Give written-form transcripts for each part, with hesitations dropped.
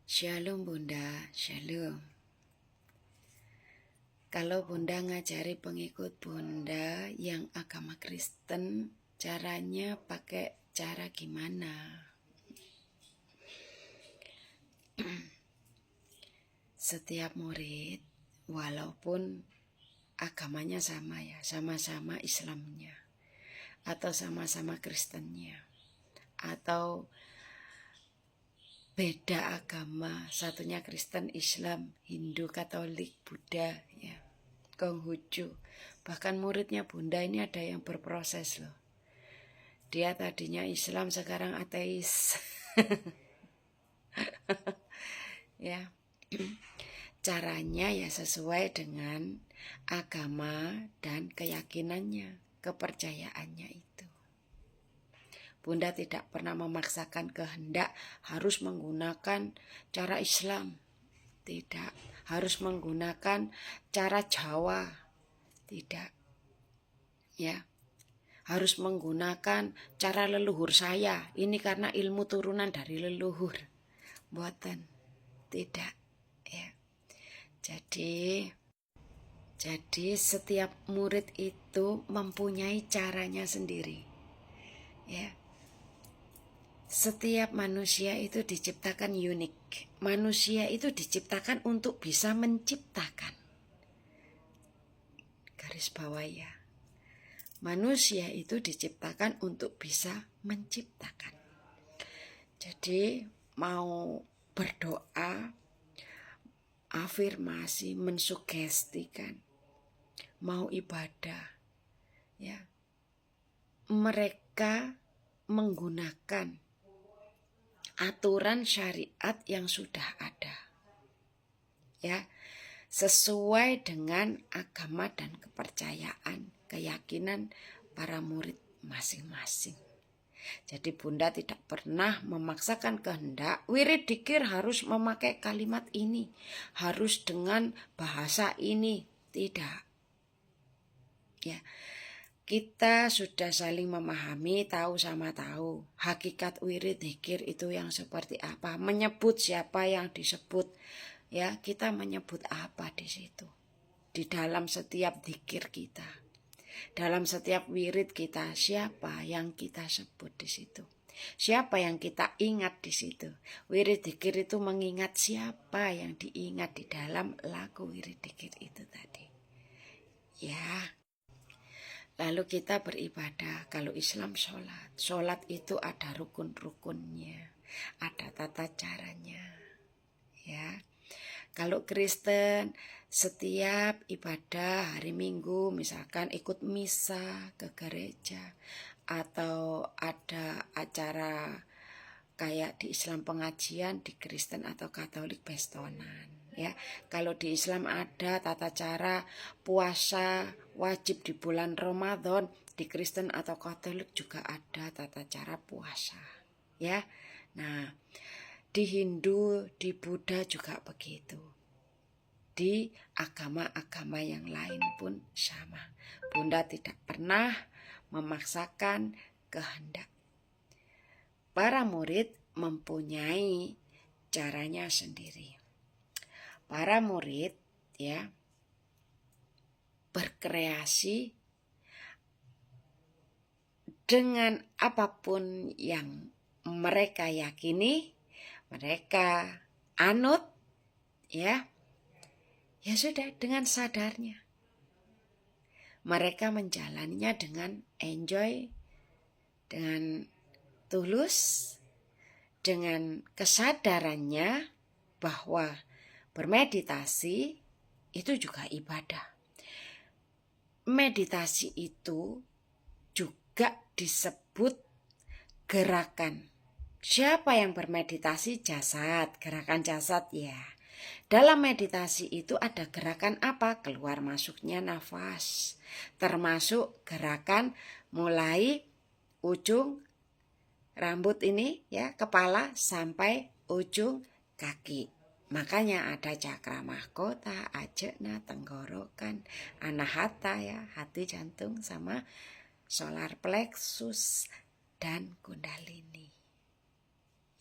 Shalom Bunda, Shalom. Kalau Bunda ngajari pengikut Bunda yang agama Kristen, caranya pakai cara gimana? Setiap murid, walaupun agamanya sama ya, sama-sama Islamnya, atau sama-sama Kristennya, atau beda agama, satunya Kristen, Islam, Hindu, Katolik, Buddha, ya, Konghucu. Bahkan muridnya Bunda ini ada yang berproses loh. Dia tadinya Islam, sekarang ateis. Ya, caranya ya sesuai dengan agama dan keyakinannya, kepercayaannya itu. Bunda tidak pernah memaksakan kehendak harus menggunakan cara Islam. Tidak, harus menggunakan cara Jawa. Tidak. Ya. Harus menggunakan cara leluhur saya. Ini karena ilmu turunan dari leluhur. Buatan. Tidak. Ya. Jadi setiap murid itu mempunyai caranya sendiri. Ya. Setiap manusia itu diciptakan unik. Manusia itu diciptakan untuk bisa menciptakan. Garis bawah ya. Manusia itu diciptakan untuk bisa menciptakan. Jadi mau berdoa, afirmasi, mensugestikan, mau ibadah, ya, mereka menggunakan aturan syariat yang sudah ada, ya, sesuai dengan agama dan kepercayaan, keyakinan para murid masing-masing. Jadi Bunda tidak pernah memaksakan kehendak wirid dzikir harus memakai kalimat ini, harus dengan bahasa ini, tidak. Ya. Kita sudah saling memahami, tahu sama tahu hakikat wirid dzikir itu yang seperti apa, menyebut siapa yang disebut. Ya, kita menyebut apa di situ? Di dalam setiap dzikir kita. Dalam setiap wirid kita, siapa yang kita sebut di situ? Siapa yang kita ingat di situ? Wirid dzikir itu mengingat siapa yang diingat di dalam lagu wirid dzikir itu tadi. Ya. Lalu kita beribadah. Kalau Islam sholat. Sholat itu ada rukun-rukunnya. Ada tata caranya. Ya. Kalau Kristen, setiap ibadah hari Minggu misalkan ikut misa ke gereja, atau ada acara kayak di Islam pengajian, di Kristen atau Katolik bestonan. Ya, kalau di Islam ada tata cara puasa wajib di bulan Ramadan, di Kristen atau Katolik juga ada tata cara puasa. Ya, nah di Hindu, di Buddha juga begitu. Di agama-agama yang lain pun sama. Bunda tidak pernah memaksakan kehendak. Para murid mempunyai caranya sendiri. Para murid ya berkreasi dengan apapun yang mereka yakini, mereka anut, ya. Ya sudah, dengan sadarnya. Mereka menjalaninya dengan enjoy, dengan tulus, dengan kesadarannya bahwa bermeditasi itu juga ibadah. Meditasi itu juga disebut gerakan. Siapa yang bermeditasi? Jasad, gerakan jasad ya. Dalam meditasi itu ada gerakan apa? Keluar masuknya nafas. Termasuk gerakan mulai ujung rambut ini ya, kepala sampai ujung kaki. Makanya ada cakra mahkota, ajna, tenggorokan, anahata ya, hati, jantung, sama solar plexus dan kundalini.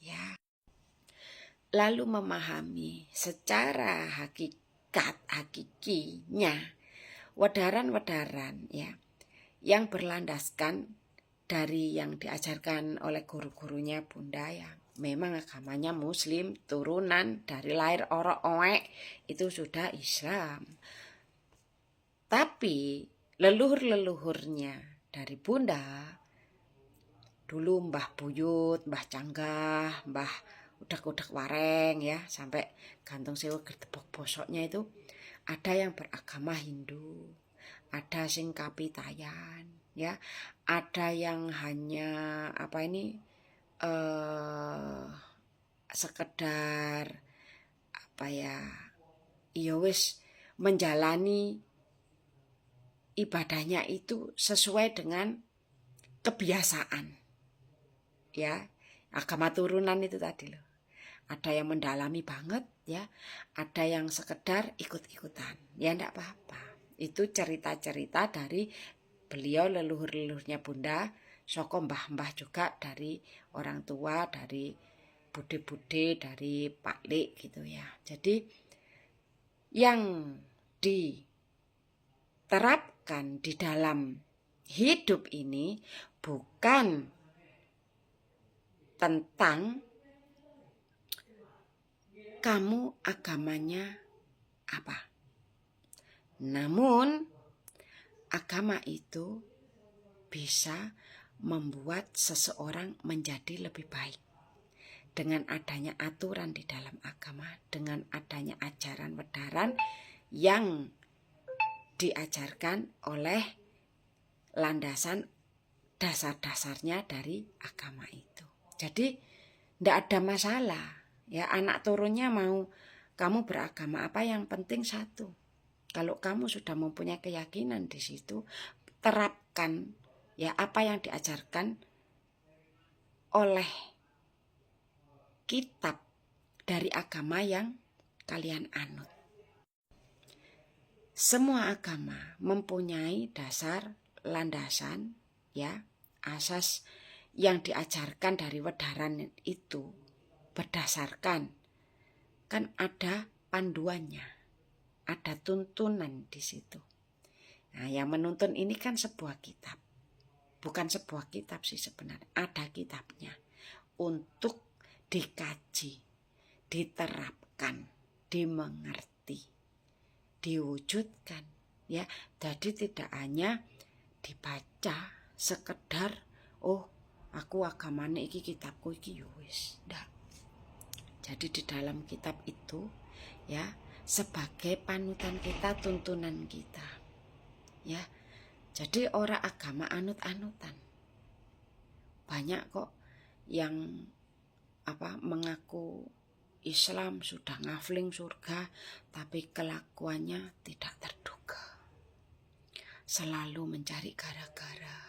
Ya. lalu memahami secara hakikinya wedaran-wedaran ya yang berlandaskan dari yang diajarkan oleh guru-gurunya Bunda yang memang agamanya Muslim, turunan dari lahir orok oek itu sudah Islam. Tapi leluhur-leluhurnya dari Bunda, dulu Mbah Buyut, Mbah Canggah, Mbah Udak-udak Wareng ya, sampai Gantung Sewu Gertebok Bosoknya itu ada yang beragama Hindu, ada sing kapitayan ya, ada yang hanya sekedar ya wis menjalani ibadahnya itu sesuai dengan kebiasaan ya, agama turunan itu tadi loh. Ada yang mendalami banget ya, ada yang sekedar ikut-ikutan ya, enggak apa-apa. Itu cerita-cerita dari beliau leluhur-leluhurnya Bunda, soko mbah-mbah juga dari orang tua, dari bude-bude, dari Pak Lik gitu ya. Jadi yang diterapkan di dalam hidup ini bukan tentang kamu agamanya apa. Namun agama itu bisa membuat seseorang menjadi lebih baik. Dengan adanya aturan di dalam agama, dengan adanya ajaran wedaran yang diajarkan oleh landasan dasar-dasarnya dari agama itu. Jadi tidak ada masalah ya, anak turunnya mau kamu beragama apa, yang penting satu. Kalau kamu sudah mempunyai keyakinan di situ, terapkan ya apa yang diajarkan oleh kitab dari agama yang kalian anut. Semua agama mempunyai dasar, landasan ya, asas yang diajarkan dari wedaran itu berdasarkan, kan ada panduannya, ada tuntunan di situ. Nah, yang menuntun ini kan sebuah kitab. Bukan sebuah kitab sih sebenarnya, ada kitabnya untuk dikaji, diterapkan, dimengerti, diwujudkan ya. Jadi tidak hanya dibaca sekedar oh aku agamane iki, kitabku iki ya wis. Ndak. Jadi di dalam kitab itu ya sebagai panutan kita, tuntunan kita. Ya. Jadi orang agama anut-anutan. Banyak kok yang mengaku Islam sudah ngafling surga, tapi kelakuannya tidak terduga. Selalu mencari gara-gara.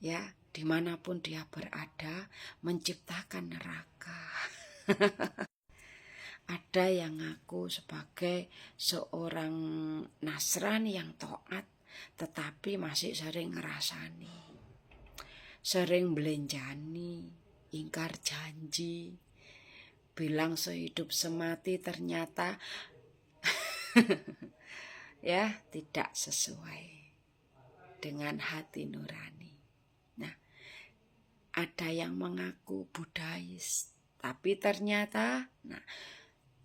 Ya, dimanapun dia berada, menciptakan neraka. Ada yang ngaku sebagai seorang Nasrani yang taat, tetapi masih sering ngerasani, sering belenjani, ingkar janji, bilang sehidup semati, ternyata ya tidak sesuai dengan hati nurani. Nah, ada yang mengaku Buddhis, tapi ternyata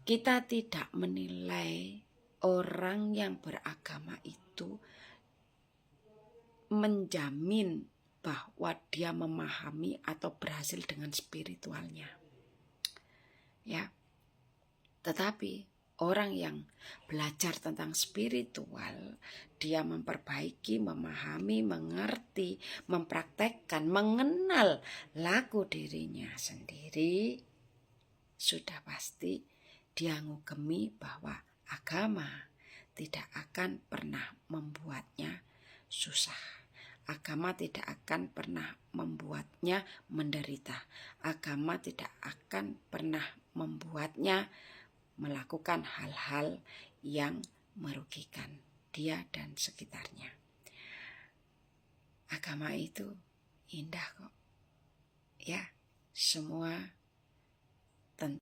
kita tidak menilai orang yang beragama itu menjamin bahwa dia memahami atau berhasil dengan spiritualnya. Ya. Tetapi orang yang belajar tentang spiritual, dia memperbaiki, memahami, mengerti, mempraktekkan, mengenal laku dirinya sendiri, sudah pasti dia ngugemi bahwa agama tidak akan pernah membuatnya susah. Agama tidak akan pernah membuatnya menderita. Agama tidak akan pernah membuatnya melakukan hal-hal yang merugikan dia dan sekitarnya. Agama itu indah kok. Ya, semua tentu